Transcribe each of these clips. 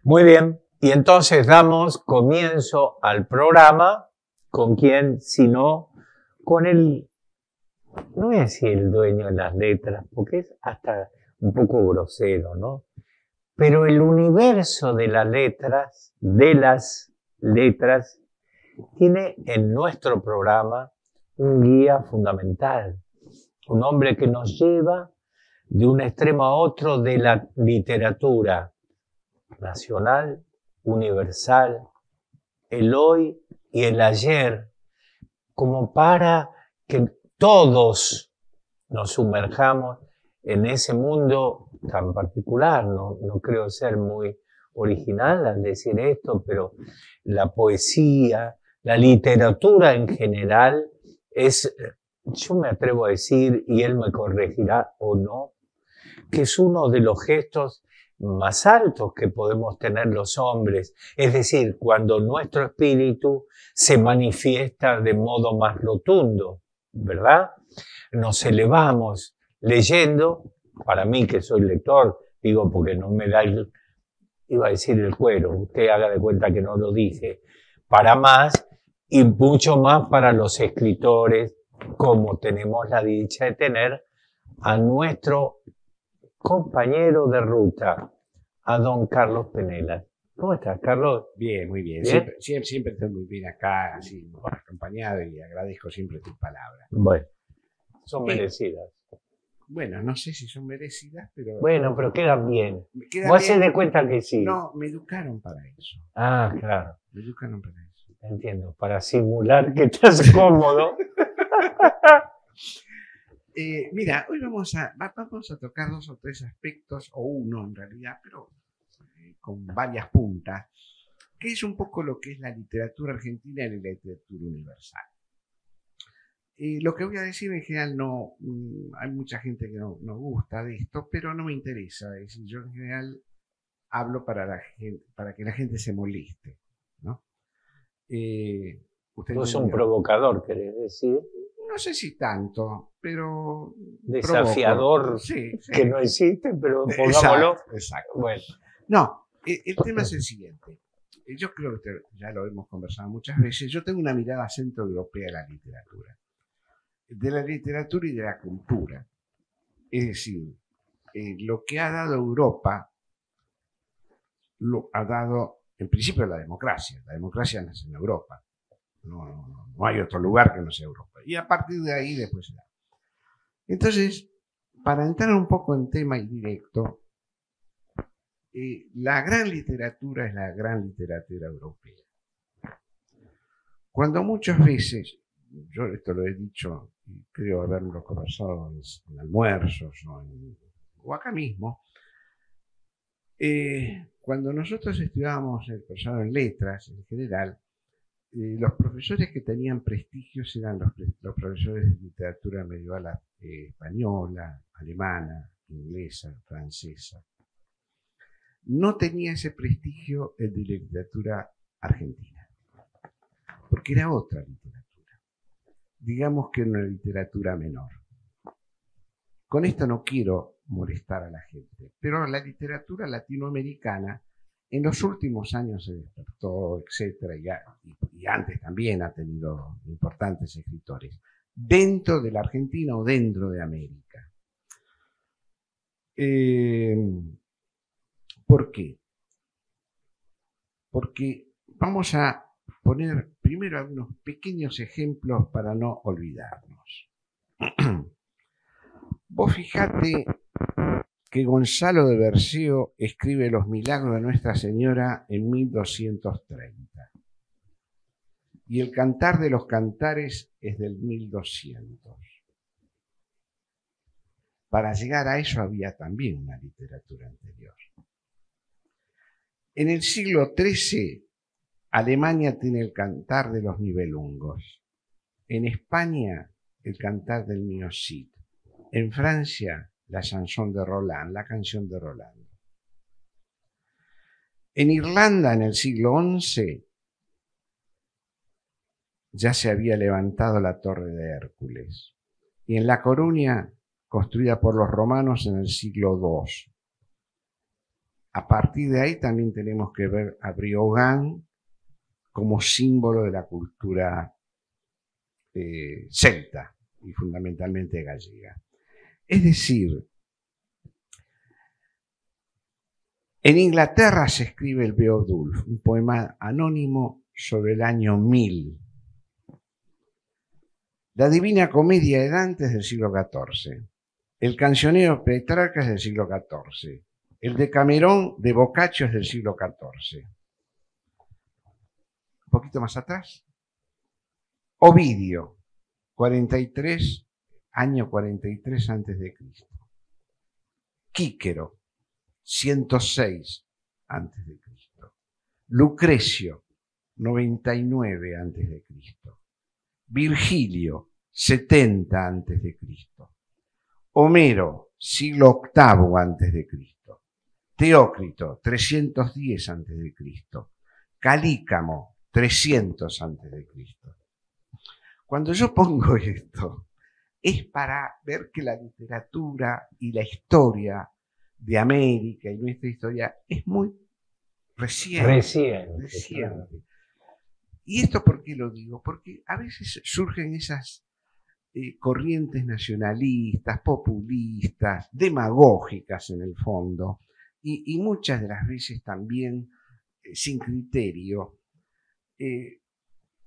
Muy bien, y entonces damos comienzo al programa. ¿Con quién? Si no, con el, no voy a decir el dueño de las letras, porque es hasta un poco grosero, ¿no? Pero el universo de las letras, tiene en nuestro programa un guía fundamental, un hombre que nos lleva de un extremo a otro de la literatura nacional, universal, el hoy y el ayer, como para que todos nos sumerjamos en ese mundo tan particular. No creo ser muy original al decir esto, pero la poesía, la literatura en general es, yo me atrevo a decir, y él me corregirá o no, que es uno de los gestos más altos que podemos tener los hombres, es decir, cuando nuestro espíritu se manifiesta de modo más rotundo, ¿verdad? Nos elevamos leyendo, para mí que soy lector, digo porque no me da iba a decir el cuero, usted haga de cuenta que no lo dije, para más y mucho más para los escritores, como tenemos la dicha de tener a nuestro compañero de ruta, a don Carlos Penela. ¿Cómo estás, Carlos? Bien, muy bien. ¿Bien? Siempre estoy muy bien acá, así, acompañado, y agradezco siempre tus palabras. Bueno, son merecidas. Bueno, no sé si son merecidas, pero... Bueno, pero quedan bien. Me queda Vos bien. haces de cuenta que sí. No, me educaron para eso. Ah, claro. Me educaron para eso. Entiendo, para simular que estás cómodo. Mira, hoy vamos a tocar dos o tres aspectos, o uno en realidad, pero con varias puntas, que es un poco lo que es la literatura argentina y la literatura universal. Lo que voy a decir en general no, hay mucha gente que no gusta de esto, pero no me interesa. Es decir, yo en general hablo para que la gente se moleste, ¿no? Vos sos un provocador, querés decir. No sé si tanto, pero... Desafiador, sí, que no existe, pero pongámoslo. Exacto. Bueno. No, el tema es el siguiente. Yo creo que ya lo hemos conversado muchas veces. Yo tengo una mirada centroeuropea de la literatura y de la cultura. Es decir, lo que ha dado Europa, lo ha dado en principio la democracia. La democracia nace en Europa. No hay otro lugar que no sea Europa. Y a partir de ahí después se da. Entonces, para entrar un poco en tema y directo, la gran literatura es la gran literatura europea. Cuando muchas veces, yo esto lo he dicho y creo haberlo conversado en almuerzos o acá mismo, cuando nosotros estudiábamos el profesorado en letras en general, los profesores que tenían prestigios eran los profesores de literatura medieval española, alemana, inglesa, francesa. No tenía ese prestigio el de literatura argentina, porque era otra literatura. Digamos que era una literatura menor. Con esto no quiero molestar a la gente, pero la literatura latinoamericana en los últimos años se despertó, etcétera, y antes también ha tenido importantes escritores, dentro de la Argentina o dentro de América. ¿Por qué? Porque vamos a poner primero algunos pequeños ejemplos para no olvidarnos. Vos fijate que Gonzalo de Berceo escribe Los Milagros de Nuestra Señora en 1230. Y el Cantar de los Cantares es del 1200. Para llegar a eso había también una literatura anterior. En el siglo XIII, Alemania tiene el Cantar de los Nibelungos. En España, el Cantar del Niño Cid. En Francia, la chanson de Roland, la canción de Roland. En Irlanda, en el siglo XI, ya se había levantado la Torre de Hércules. Y en La Coruña, construida por los romanos en el siglo II. A partir de ahí también tenemos que ver a Briogán como símbolo de la cultura celta y fundamentalmente gallega. Es decir, en Inglaterra se escribe el Beowulf, un poema anónimo sobre el año 1000. La Divina Comedia de Dante es del siglo XIV. El Cancionero de Petrarca es del siglo XIV. El Decamerón de Boccaccio es del siglo XIV. Un poquito más atrás. Ovidio, 43, año 43 antes de Cristo. Quíquero, 106 antes de Cristo. Lucrecio, 99 antes de Cristo. Virgilio, 70 antes de Cristo. Homero, siglo VIII antes de Cristo. Teócrito, 310 antes de Cristo. Calícamo, 300 antes de Cristo. Cuando yo pongo esto, es para ver que la literatura y la historia de América y nuestra historia es muy reciente. Claro. ¿Y esto por qué lo digo? Porque a veces surgen esas corrientes nacionalistas, populistas, demagógicas en el fondo, y muchas de las veces también sin criterio,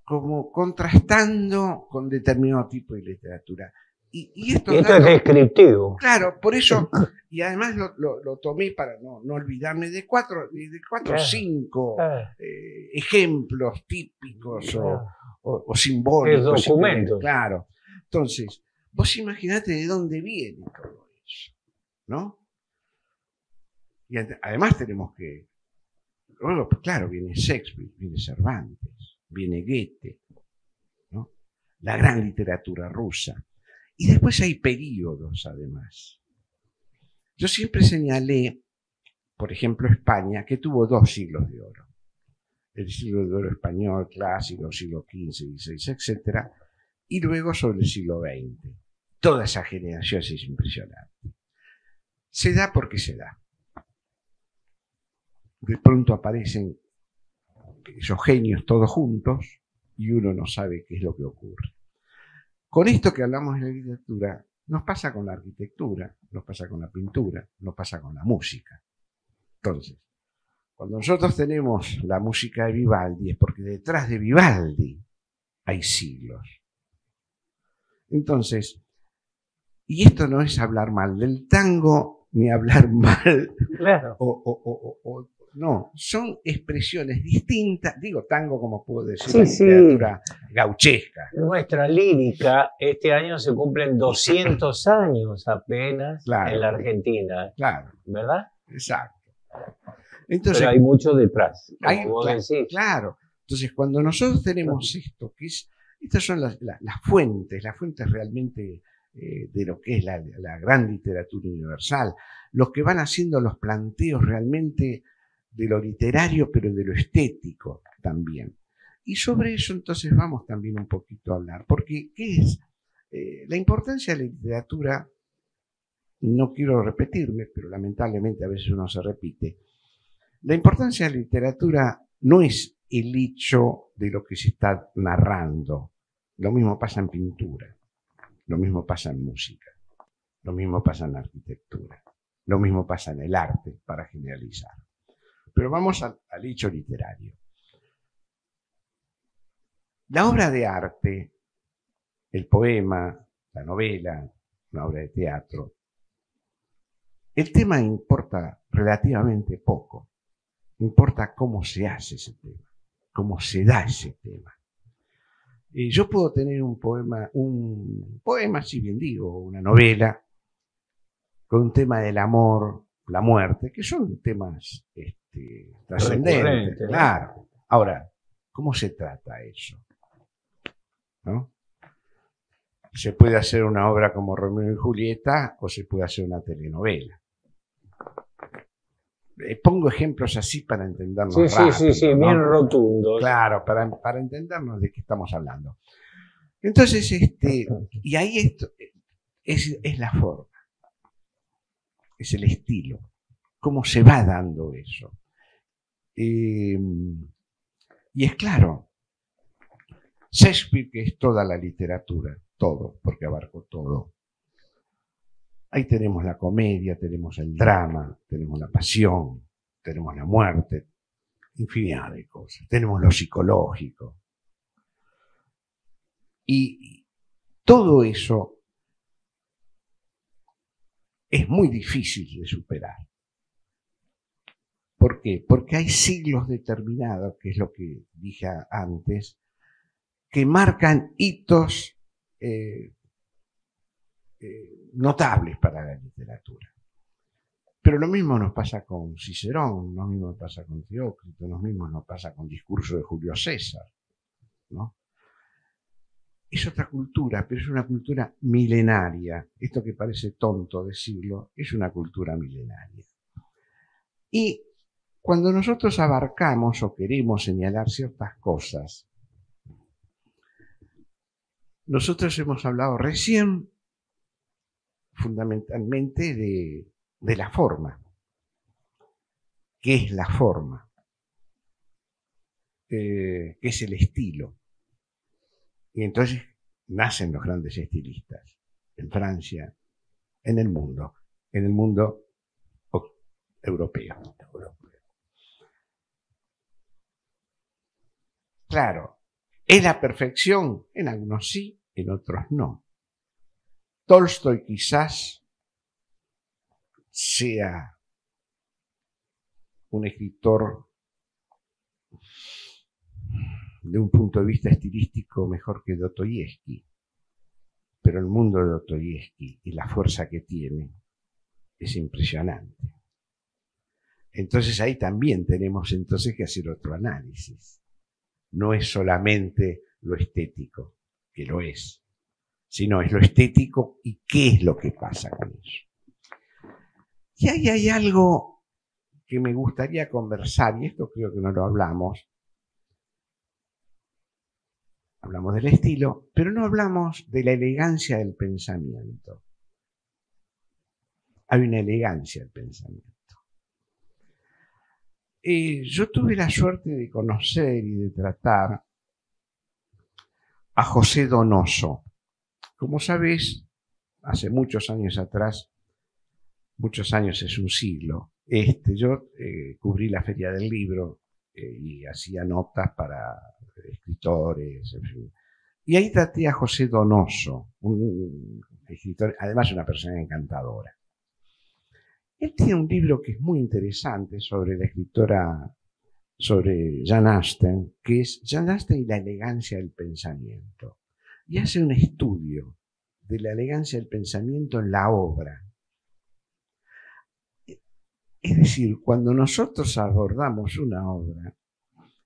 como contrastando con determinado tipo de literatura. Y esto es descriptivo. Claro, por eso, y además lo tomé para no olvidarme de cuatro o cinco ejemplos típicos o simbólicos. Es documento. Claro. Entonces, vos imaginate de dónde viene todo eso, ¿no? Y además tenemos que, bueno, claro, viene Shakespeare, viene Cervantes, viene Goethe, ¿no? La gran literatura rusa. Y después hay períodos, además. Yo siempre señalé, por ejemplo, España, que tuvo 2 siglos de oro. El siglo de oro español, clásico, siglo XV, XVI, etc. Y luego sobre el siglo XX. Toda esa generación es impresionante. Se da porque se da. De pronto aparecen esos genios todos juntos y uno no sabe qué es lo que ocurre. Con esto que hablamos de la literatura, nos pasa con la arquitectura, nos pasa con la pintura, nos pasa con la música. Entonces, cuando nosotros tenemos la música de Vivaldi, es porque detrás de Vivaldi hay siglos. Entonces, y esto no es hablar mal del tango, ni hablar mal, claro. No, son expresiones distintas, digo tango como puedo decir, sí, literatura gauchesca. Nuestra lírica, este año se cumplen 200 años apenas en la Argentina. Claro. ¿Verdad? Exacto. Entonces, pero hay mucho detrás, como vos decís. Claro. Entonces, cuando nosotros tenemos esto, que es, estas son las fuentes realmente de lo que es la gran literatura universal, los que van haciendo los planteos realmente de lo literario, pero de lo estético también. Y sobre eso entonces vamos también un poquito a hablar, porque ¿qué es? La importancia de la literatura, no quiero repetirme, pero lamentablemente a veces uno se repite, la importancia de la literatura no es el hecho de lo que se está narrando, lo mismo pasa en pintura, lo mismo pasa en música, lo mismo pasa en arquitectura, lo mismo pasa en el arte, para generalizar. Pero vamos al hecho literario. La obra de arte, el poema, la novela, una obra de teatro, el tema importa relativamente poco. Importa cómo se hace ese tema, cómo se da ese tema. Yo puedo tener un poema, si bien digo, una novela, con un tema del amor, la muerte, que son temas trascendentes, claro. Ahora, ¿cómo se trata eso? ¿No? Se puede hacer una obra como Romeo y Julieta o se puede hacer una telenovela. Pongo ejemplos así para entendernos rápido. Sí, ¿no? Bien rotundos. Claro, para entendernos de qué estamos hablando. Entonces, y ahí esto es la forma, es el estilo, cómo se va dando eso. Y es claro, Shakespeare, que es toda la literatura, todo, porque abarcó todo. Ahí tenemos la comedia, tenemos el drama, tenemos la pasión, tenemos la muerte, infinidad de cosas. Tenemos lo psicológico. Y todo eso es muy difícil de superar. ¿Por qué? Porque hay siglos determinados, que es lo que dije antes, que marcan hitos notables para la literatura. Pero lo mismo nos pasa con Cicerón, lo mismo nos pasa con Teócrito, lo mismo nos pasa con Discurso de Julio César, ¿no? Es otra cultura, pero es una cultura milenaria. Esto que parece tonto decirlo, es una cultura milenaria. Y cuando nosotros abarcamos o queremos señalar ciertas cosas, nosotros hemos hablado recién fundamentalmente de la forma. ¿Qué es la forma? ¿Qué es el estilo? Y entonces nacen los grandes estilistas en Francia, en el mundo europeo. Claro, ¿es la perfección? En algunos sí, en otros no. Tolstoy quizás sea un escritor de un punto de vista estilístico mejor que Dostoyevsky, pero el mundo de Dostoyevsky y la fuerza que tiene es impresionante. Entonces ahí también tenemos entonces que hacer otro análisis. No es solamente lo estético, que lo es, sino es lo estético y qué es lo que pasa con eso. Y ahí hay algo que me gustaría conversar, y esto creo que no lo hablamos. Hablamos del estilo, pero no hablamos de la elegancia del pensamiento. Hay una elegancia del pensamiento. Yo tuve la suerte de conocer y de tratar a José Donoso. Como sabes, hace muchos años atrás, muchos años es un siglo, yo cubrí la Feria del Libro y hacía notas para escritores, en fin. Y ahí traté a José Donoso, un escritor, además una persona encantadora. Él tiene un libro que es muy interesante sobre la escritora, sobre Jane Austen, que es Jane Austen y la elegancia del pensamiento. Y hace un estudio de la elegancia del pensamiento en la obra. Es decir, cuando nosotros abordamos una obra,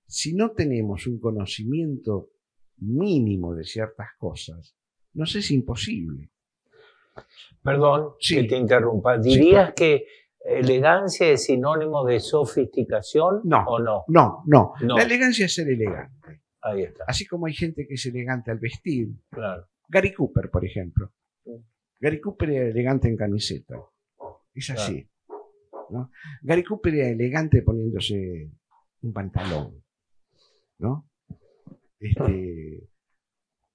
si no tenemos un conocimiento mínimo de ciertas cosas, nos es imposible. Perdón Sí. que te interrumpa. ¿Dirías que elegancia es sinónimo de sofisticación o no? No. La elegancia es ser elegante. Ahí está. Así como hay gente que es elegante al vestir. Claro. Gary Cooper, por ejemplo. Gary Cooper era elegante en camiseta. Es así. Claro. ¿No? Gary Cooper era elegante poniéndose un pantalón. ¿No?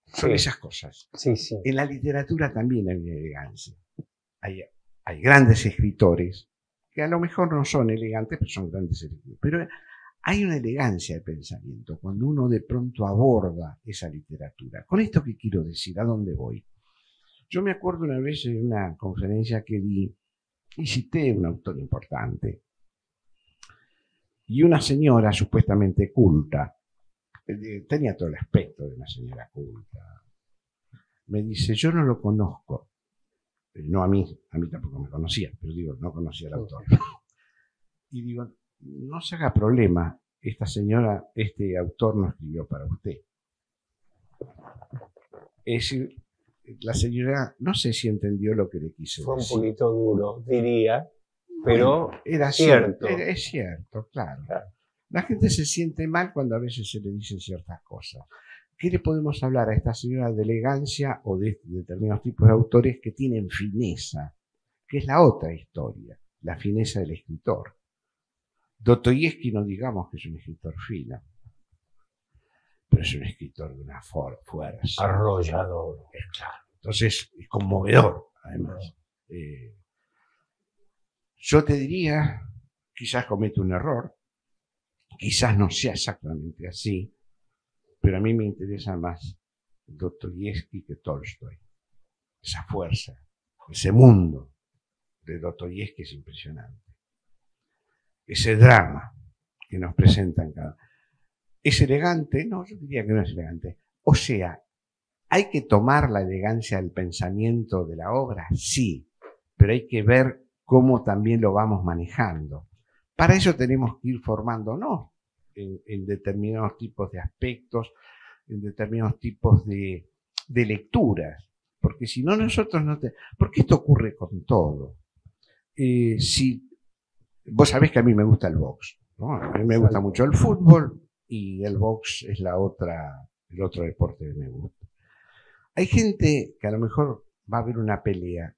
Son esas cosas. Sí. En la literatura también hay elegancia. Hay grandes escritores que a lo mejor no son elegantes, pero son grandes escritores. Pero hay una elegancia de pensamiento cuando uno de pronto aborda esa literatura. ¿Con esto qué quiero decir? ¿A dónde voy? Yo me acuerdo una vez en una conferencia que di y cité a un autor importante. Y una señora supuestamente culta, tenía todo el aspecto de una señora culta, me dice, yo no lo conozco. No a mí tampoco me conocía, pero digo, no conocía al autor. Y digo, no se haga problema, esta señora, este autor no escribió para usted. Es decir, la señora, no sé si entendió lo que le quise decir. Fue un poquito duro, diría, pero bueno, era cierto. Es cierto, claro. La gente se siente mal cuando a veces se le dicen ciertas cosas. ¿Qué le podemos hablar a esta señora de elegancia o de determinados tipos de autores que tienen fineza? Que es la otra historia. la fineza del escritor. Dostoyevsky no digamos que es un escritor fino, pero es un escritor de una fuerza. Arrollador. Claro. Entonces es conmovedor, además. Yo te diría, quizás comete un error, quizás no sea exactamente así, pero a mí me interesa más Dostoyevsky que Tolstoy. Esa fuerza, ese mundo de Dostoyevsky es impresionante. Ese drama que nos presentan cada... ¿Es elegante? No, yo diría que no es elegante. O sea, ¿hay que tomar la elegancia del pensamiento de la obra? Sí, pero hay que ver cómo también lo vamos manejando. Para eso tenemos que ir formándonos en determinados tipos de aspectos, en determinados tipos de lecturas, porque si no nosotros no te... Porque esto ocurre con todo. Si vos sabés que a mí me gusta el box, ¿no? A mí me gusta mucho el fútbol y el box es el otro deporte que me gusta. Hay gente que a lo mejor va a ver una pelea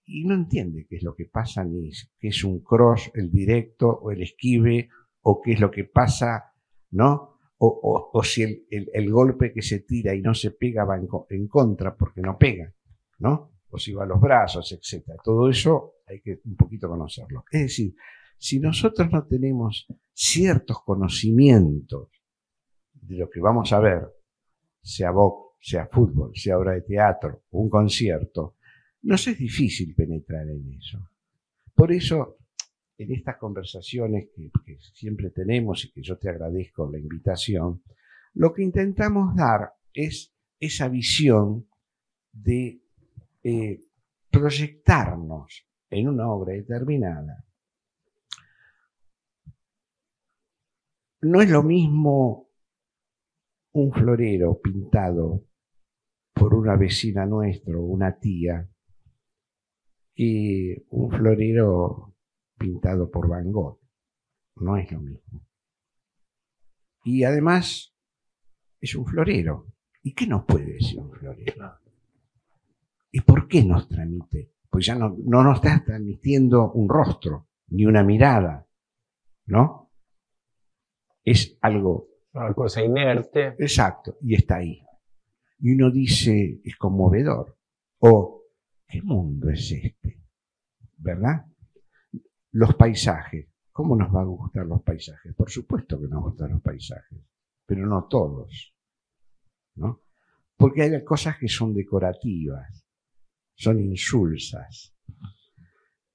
y no entiende qué es lo que pasa, ni qué es un cross, el directo o el esquive, o qué es lo que pasa, ¿no? O si el golpe que se tira y no se pega va en contra porque no pega, ¿no? O si va a los brazos, etc. Todo eso hay que un poquito conocerlo. Es decir, si nosotros no tenemos ciertos conocimientos de lo que vamos a ver, sea box, sea fútbol, sea obra de teatro, un concierto, nos es difícil penetrar en eso. Por eso, en estas conversaciones que siempre tenemos y que yo te agradezco la invitación, lo que intentamos dar es esa visión de proyectarnos en una obra determinada. No es lo mismo un florero pintado por una vecina nuestra o una tía que un florero pintado por Van Gogh. No es lo mismo. Y además es un florero. ¿Y qué nos puede decir un florero? ¿Y por qué nos transmite? Pues ya no nos está transmitiendo un rostro, ni una mirada, ¿no? Es algo... Una cosa inerte. Exacto, y está ahí. Y uno dice, es conmovedor. O, ¿qué mundo es este? ¿Verdad? Los paisajes. ¿Cómo nos va a gustar los paisajes? Por supuesto que nos gustan los paisajes, pero no todos, ¿no? Porque hay cosas que son decorativas, son insulsas.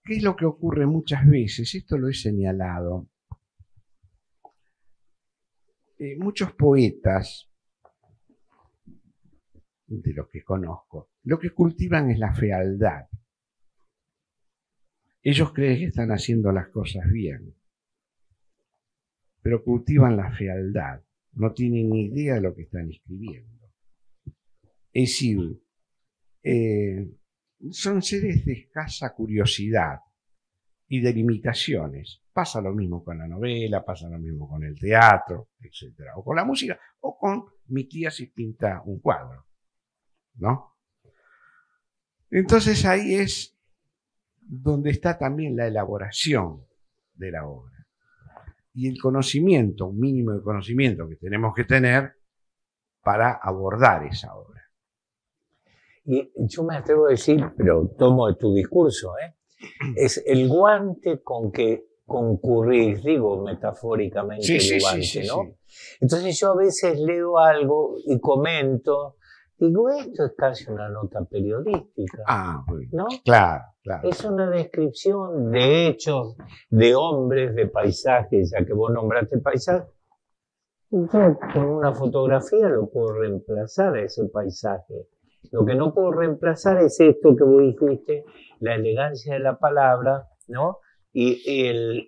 ¿Qué es lo que ocurre muchas veces? Esto lo he señalado. Muchos poetas, de los que conozco, lo que cultivan es la fealdad. Ellos creen que están haciendo las cosas bien, pero cultivan la fealdad. No tienen ni idea de lo que están escribiendo. Es decir, son seres de escasa curiosidad y de limitaciones. Pasa lo mismo con la novela, pasa lo mismo con el teatro, etc. O con la música, o con mi tía si pinta un cuadro, ¿no? Entonces ahí es donde está también la elaboración de la obra. Y el conocimiento, un mínimo de conocimiento que tenemos que tener para abordar esa obra. Y yo me atrevo a decir, pero tomo de tu discurso, es el guante con que concurrís, digo metafóricamente el guante, ¿no? Sí. Entonces yo a veces leo algo y comento, digo, esto es casi una nota periodística. Ah, bueno, ¿no? Claro. Es una descripción de hechos, de hombres, de paisajes, ya que vos nombraste paisaje. Yo con una fotografía lo puedo reemplazar a ese paisaje. Lo que no puedo reemplazar es esto que vos dijiste, la elegancia de la palabra, ¿no? Y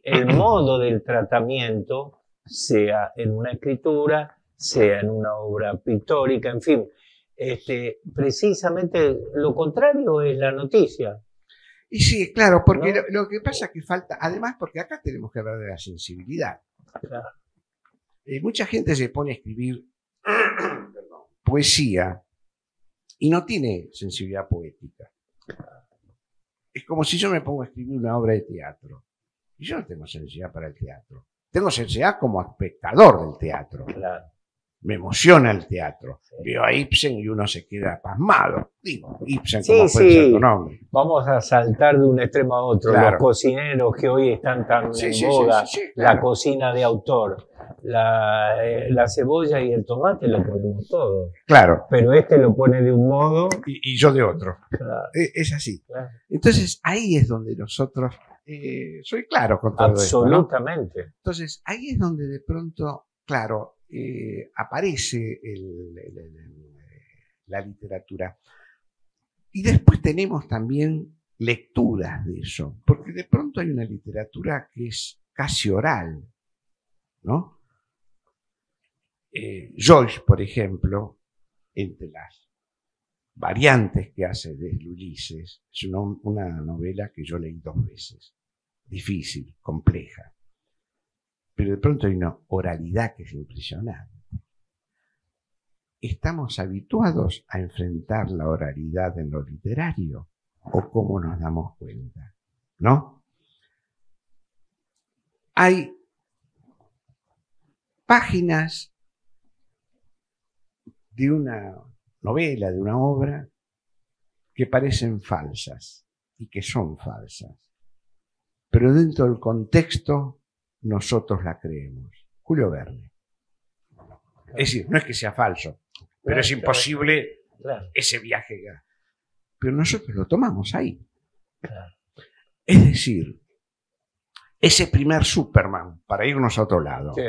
el modo del tratamiento, sea en una escritura, sea en una obra pictórica, en fin. Precisamente lo contrario es la noticia. Y sí, claro, porque ¿no? lo que pasa es que falta, además porque acá tenemos que hablar de la sensibilidad. Claro. Mucha gente se pone a escribir poesía y no tiene sensibilidad poética. Es como si yo me pongo a escribir una obra de teatro. Y yo no tengo sensibilidad para el teatro. Tengo sensibilidad como espectador del teatro. Claro. Me emociona el teatro. Sí. Veo a Ibsen y uno se queda pasmado. Digo, Ibsen, Sí, como puede sí. ser tu nombre. Vamos a saltar de un extremo a otro. Claro. Los cocineros que hoy están tan Sí, en sí, boga, sí, claro. la cocina de autor, la cebolla y el tomate lo ponemos todo. Claro. Pero este lo pone de un modo. Y yo de otro. Claro, Es así. claro. Entonces, ahí es donde nosotros... soy claro con todo esto, ¿no? Absolutamente. Entonces, ahí es donde de pronto, claro, aparece la literatura. Y después tenemos también lecturas de eso, porque de pronto hay una literatura que es casi oral, ¿no? Joyce, por ejemplo, entre las variantes que hace de Ulises, es una novela que yo leí 2 veces, difícil, compleja, pero de pronto hay una oralidad que es impresionante. ¿Estamos habituados a enfrentar la oralidad en lo literario? ¿O cómo nos damos cuenta? ¿No? Hay páginas de una novela, de una obra, que parecen falsas y que son falsas. Pero dentro del contexto, nosotros la creemos. Julio Verne. Es decir, no es que sea falso, pero es imposible ese viaje. Pero nosotros lo tomamos ahí. Es decir, ese primer Superman, para irnos a otro lado, Sí.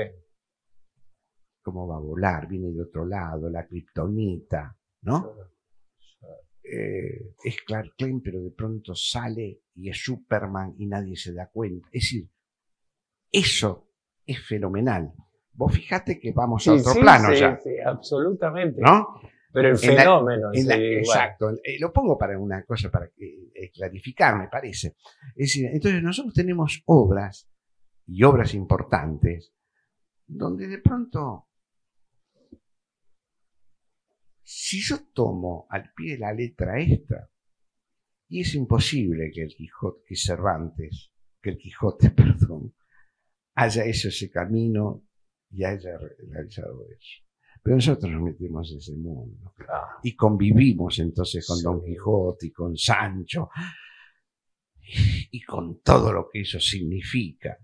cómo va a volar, viene de otro lado, la kriptonita, ¿no? Es Clark Kent, pero de pronto sale y es Superman y nadie se da cuenta. Es decir, eso es fenomenal. Vos fijate que vamos a otro plano ya. Sí, absolutamente. ¿No? Pero el fenómeno. Exacto. Lo pongo para una cosa, para clarificar, me parece. Es decir, entonces nosotros tenemos obras, y obras importantes, donde de pronto, si yo tomo al pie de la letra esta, y es imposible que el Quijote, perdón, haya hecho ese camino y haya realizado eso. Pero nosotros nos metemos en ese mundo y convivimos entonces con Don Quijote y con Sancho y con todo lo que eso significa.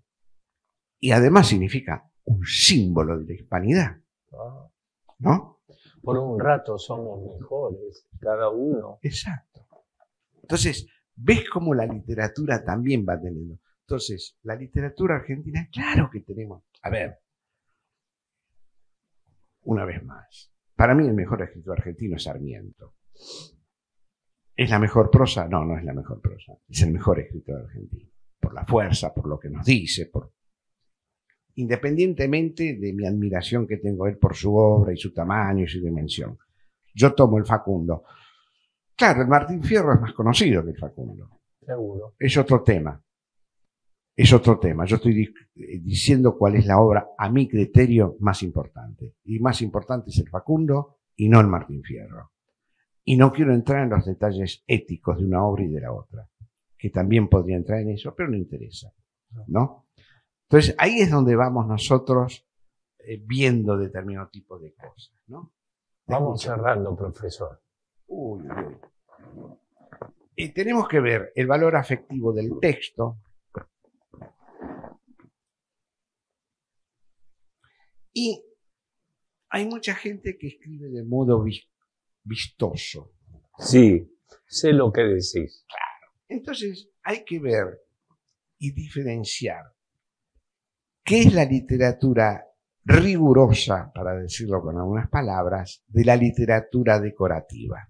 Y además significa un símbolo de la hispanidad, ¿no? Por un rato somos mejores, cada uno. Exacto. Entonces, ves cómo la literatura también va teniendo. Entonces, la literatura argentina, claro que tenemos. A ver, una vez más, para mí el mejor escritor argentino es Sarmiento. ¿Es la mejor prosa? No, no es la mejor prosa. Es el mejor escritor argentino. Por la fuerza, por lo que nos dice, independientemente de mi admiración que tengo él por su obra y su tamaño y su dimensión. Yo tomo el Facundo. Claro, el Martín Fierro es más conocido que el Facundo. Seguro. Es otro tema. Es otro tema. Yo estoy diciendo cuál es la obra, a mi criterio, más importante. Y más importante es el Facundo y no el Martín Fierro. Y no quiero entrar en los detalles éticos de una obra y de la otra, que también podría entrar en eso, pero no interesa, ¿no? Entonces, ahí es donde vamos nosotros viendo determinado tipo de cosas, ¿no? Vamos cerrando, profesor. Uy. Tenemos que ver el valor afectivo del texto. Y hay mucha gente que escribe de modo vistoso. Sí, sé lo que decís. Claro. Entonces hay que ver y diferenciar qué es la literatura rigurosa, para decirlo con algunas palabras, de la literatura decorativa.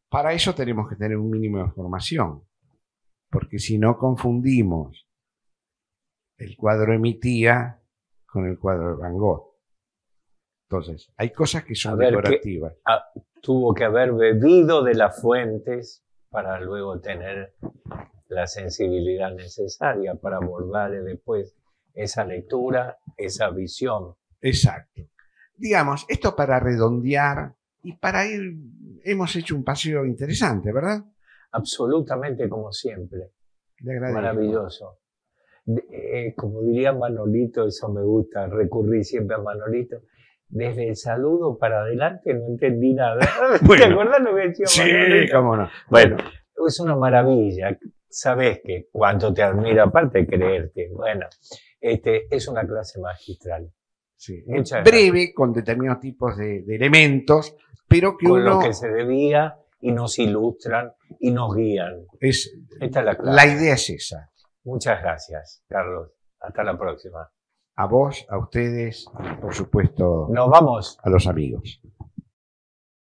Para eso tenemos que tener un mínimo de formación, porque si no confundimos el cuadro de mi tía con el cuadro de Van Gogh. Entonces, hay cosas que son decorativas. Tuvo que haber bebido de las fuentes para luego tener la sensibilidad necesaria para abordar después esa lectura, esa visión. Exacto. Digamos, esto para redondear y para ir, hemos hecho un paseo interesante, ¿verdad? absolutamente como siempre. Le agradezco. Maravilloso. Como diría Manolito, eso me gusta, recurrir siempre a Manolito. Desde el saludo para adelante no entendí nada. Bueno, ¿Te acuerdas lo que decía Sí, Manolito? cómo no. Bueno, es una maravilla. Sabes que cuánto te admiro, aparte de creerte. Bueno, es una clase magistral. Sí. Muchas Breve, con determinados tipos de elementos, pero que Con uno lo que se debía y nos ilustran y nos guían. es Esta es la clase. la idea es esa. Muchas gracias, Carlos. Hasta la próxima. A vos, a ustedes y por supuesto Nos vamos. a los amigos.